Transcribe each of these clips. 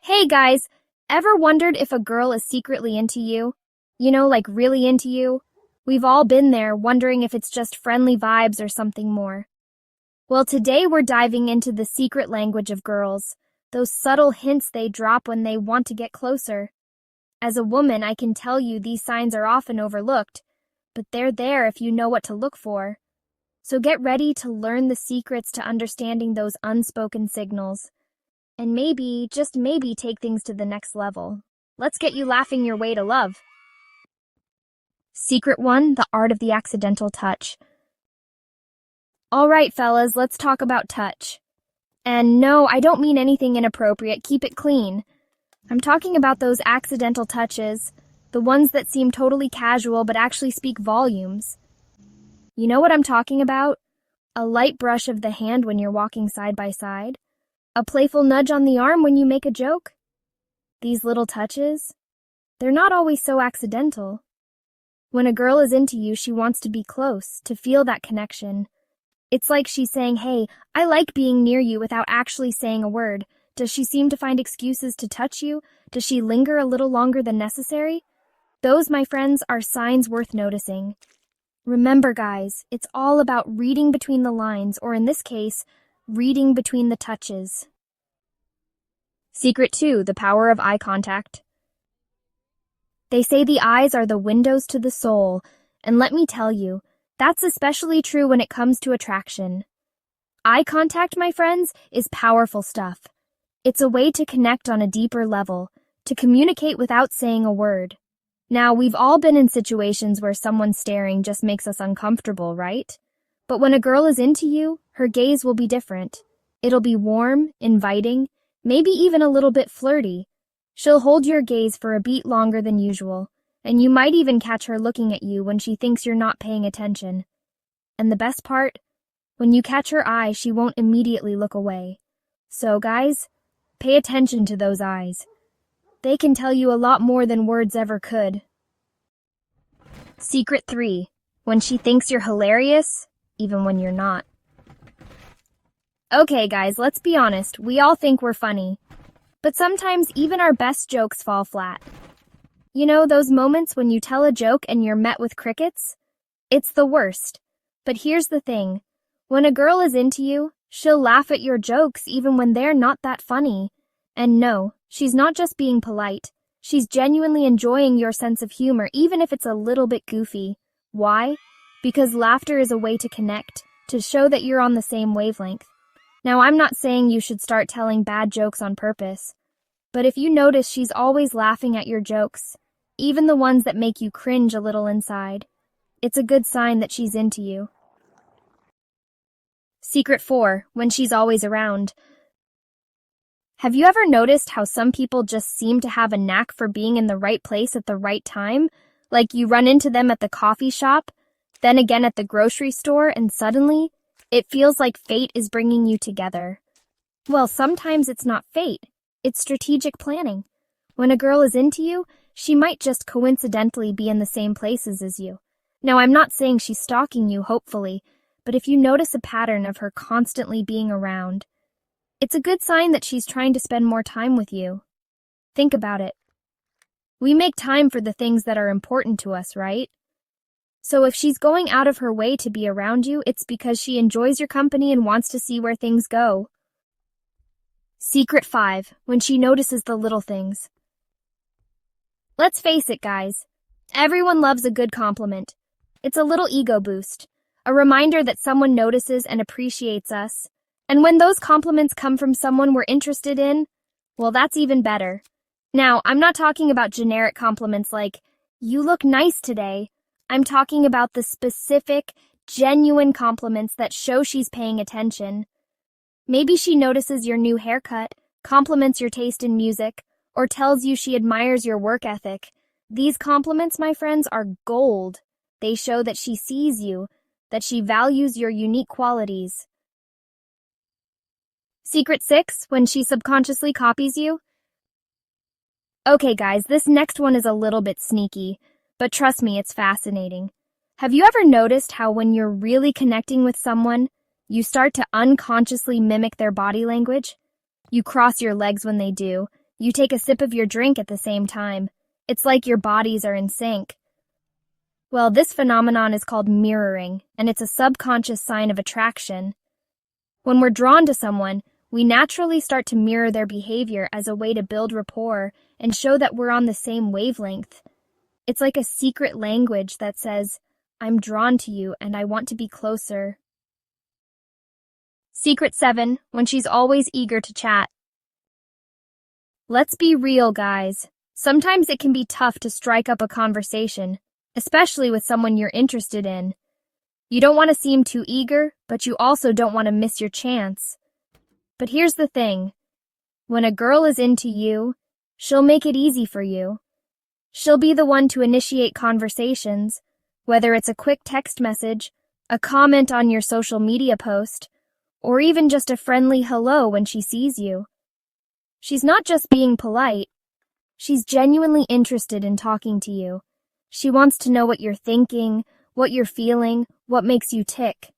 Hey guys, ever wondered if a girl is secretly into you? Like really into you? We've all been there, wondering if it's just friendly vibes or something more. Well, today we're diving into the secret language of girls, those subtle hints they drop when they want to get closer. As a woman, I can tell you these signs are often overlooked, but they're there if you know what to look for. So get ready to learn the secrets to understanding those unspoken signals. And maybe, just maybe, take things to the next level. Let's get you laughing your way to love. Secret 1, the art of the accidental touch. All right, fellas, let's talk about touch. And no, I don't mean anything inappropriate. Keep it clean. I'm talking about those accidental touches, the ones that seem totally casual but actually speak volumes. You know what I'm talking about? A light brush of the hand when you're walking side by side. A playful nudge on the arm when you make a joke. These little touches, they're not always so accidental. When a girl is into you, she wants to be close, to feel that connection. It's like she's saying, hey, I like being near you without actually saying a word. Does she seem to find excuses to touch you? Does she linger a little longer than necessary? Those, my friends, are signs worth noticing. Remember, guys, it's all about reading between the lines, or in this case, reading between the touches. Secret 2, the power of eye contact. They say the eyes are the windows to the soul, and let me tell you, that's especially true when it comes to attraction. Eye contact, my friends, is powerful stuff. It's a way to connect on a deeper level, to communicate without saying a word. Now, we've all been in situations where someone staring just makes us uncomfortable, right? But when a girl is into you, her gaze will be different. It'll be warm, inviting, maybe even a little bit flirty. She'll hold your gaze for a beat longer than usual, and you might even catch her looking at you when she thinks you're not paying attention. And the best part? When you catch her eye, she won't immediately look away. So, guys, pay attention to those eyes. They can tell you a lot more than words ever could. Secret 3, when she thinks you're hilarious, even when you're not. Okay, guys, let's be honest. We all think we're funny. But sometimes even our best jokes fall flat. You know, those moments when you tell a joke and you're met with crickets? It's the worst. But here's the thing. When a girl is into you, she'll laugh at your jokes even when they're not that funny. And no, she's not just being polite. She's genuinely enjoying your sense of humor, even if it's a little bit goofy. Why? Because laughter is a way to connect, to show that you're on the same wavelength. Now, I'm not saying you should start telling bad jokes on purpose, but if you notice she's always laughing at your jokes, even the ones that make you cringe a little inside, it's a good sign that she's into you. Secret 4, when she's always around. Have you ever noticed how some people just seem to have a knack for being in the right place at the right time? Like you run into them at the coffee shop, then again at the grocery store, and suddenly, it feels like fate is bringing you together. Well, sometimes it's not fate. It's strategic planning. When a girl is into you, she might just coincidentally be in the same places as you. Now, I'm not saying she's stalking you, hopefully, but if you notice a pattern of her constantly being around, it's a good sign that she's trying to spend more time with you. Think about it. We make time for the things that are important to us, right? So if she's going out of her way to be around you, it's because she enjoys your company and wants to see where things go. Secret 5, when she notices the little things. Let's face it, guys. Everyone loves a good compliment. It's a little ego boost, a reminder that someone notices and appreciates us. And when those compliments come from someone we're interested in, well, that's even better. Now, I'm not talking about generic compliments like, you look nice today. I'm talking about the specific, genuine compliments that show she's paying attention. Maybe she notices your new haircut, compliments your taste in music, or tells you she admires your work ethic. These compliments, my friends, are gold. They show that she sees you, that she values your unique qualities. Secret 6, when she subconsciously copies you. Okay, guys, this next one is a little bit sneaky. But trust me, it's fascinating. Have you ever noticed how when you're really connecting with someone, you start to unconsciously mimic their body language? You cross your legs when they do. You take a sip of your drink at the same time. It's like your bodies are in sync. Well, this phenomenon is called mirroring, and it's a subconscious sign of attraction. When we're drawn to someone, we naturally start to mirror their behavior as a way to build rapport and show that we're on the same wavelength. It's like a secret language that says, I'm drawn to you and I want to be closer. Secret 7, when she's always eager to chat. Let's be real, guys. Sometimes it can be tough to strike up a conversation, especially with someone you're interested in. You don't want to seem too eager, but you also don't want to miss your chance. But here's the thing. When a girl is into you, she'll make it easy for you. She'll be the one to initiate conversations, whether it's a quick text message, a comment on your social media post, or even just a friendly hello when she sees you. She's not just being polite. She's genuinely interested in talking to you. She wants to know what you're thinking, what you're feeling, what makes you tick.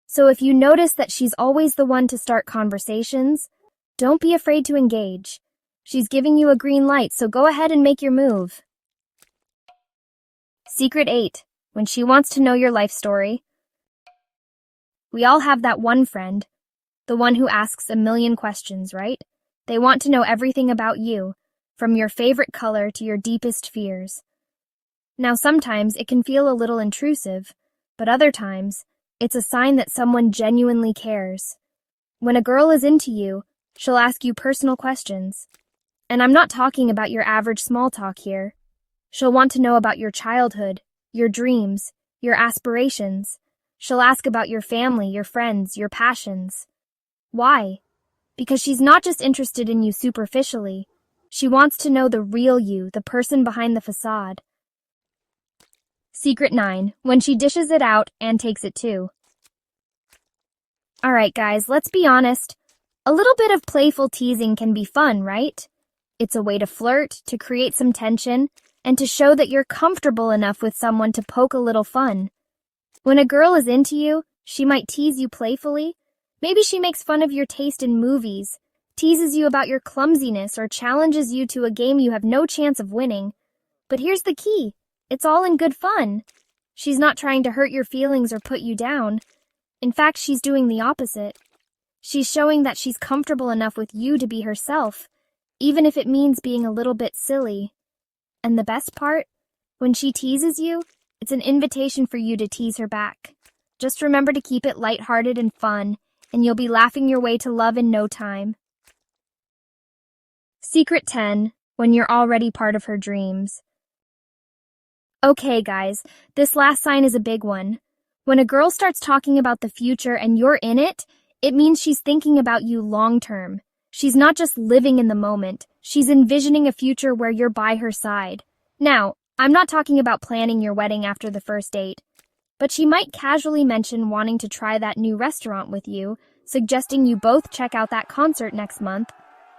So if you notice that she's always the one to start conversations, don't be afraid to engage. She's giving you a green light, so go ahead and make your move. Secret 8, when she wants to know your life story. We all have that one friend, the one who asks a million questions, right? They want to know everything about you, from your favorite color to your deepest fears. Now, sometimes it can feel a little intrusive, but other times, it's a sign that someone genuinely cares. When a girl is into you, she'll ask you personal questions. And I'm not talking about your average small talk here. She'll want to know about your childhood, your dreams, your aspirations. She'll ask about your family, your friends, your passions. Why? Because she's not just interested in you superficially. She wants to know the real you, the person behind the facade. Secret 9, when she dishes it out and takes it too. Alright guys, let's be honest. A little bit of playful teasing can be fun, right? It's a way to flirt, to create some tension, and to show that you're comfortable enough with someone to poke a little fun. When a girl is into you, she might tease you playfully. Maybe she makes fun of your taste in movies, teases you about your clumsiness, or challenges you to a game you have no chance of winning. But here's the key. It's all in good fun. She's not trying to hurt your feelings or put you down. In fact, she's doing the opposite. She's showing that she's comfortable enough with you to be herself, even if it means being a little bit silly. And the best part? When she teases you, it's an invitation for you to tease her back. Just remember to keep it lighthearted and fun, and you'll be laughing your way to love in no time. Secret 10, when you're already part of her dreams. Okay, guys, this last sign is a big one. When a girl starts talking about the future and you're in it, it means she's thinking about you long term. She's not just living in the moment. She's envisioning a future where you're by her side. Now, I'm not talking about planning your wedding after the first date, but she might casually mention wanting to try that new restaurant with you, suggesting you both check out that concert next month,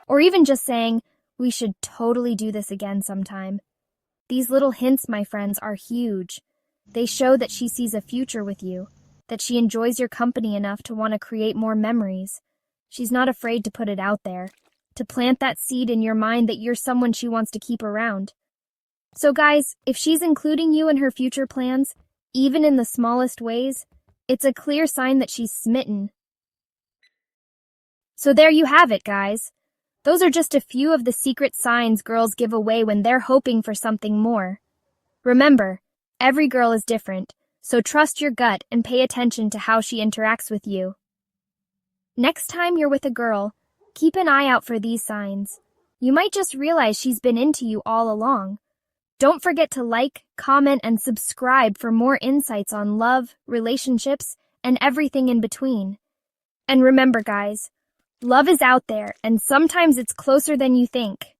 or even just saying, we should totally do this again sometime. These little hints, my friends, are huge. They show that she sees a future with you, that she enjoys your company enough to want to create more memories. She's not afraid to put it out there, to plant that seed in your mind that you're someone she wants to keep around. So guys, if she's including you in her future plans, even in the smallest ways, it's a clear sign that she's smitten. So there you have it, guys. Those are just a few of the secret signs girls give away when they're hoping for something more. Remember, every girl is different, so trust your gut and pay attention to how she interacts with you. Next time you're with a girl, keep an eye out for these signs. You might just realize she's been into you all along. Don't forget to like, comment, and subscribe for more insights on love, relationships, and everything in between. And remember, guys, love is out there, and sometimes it's closer than you think.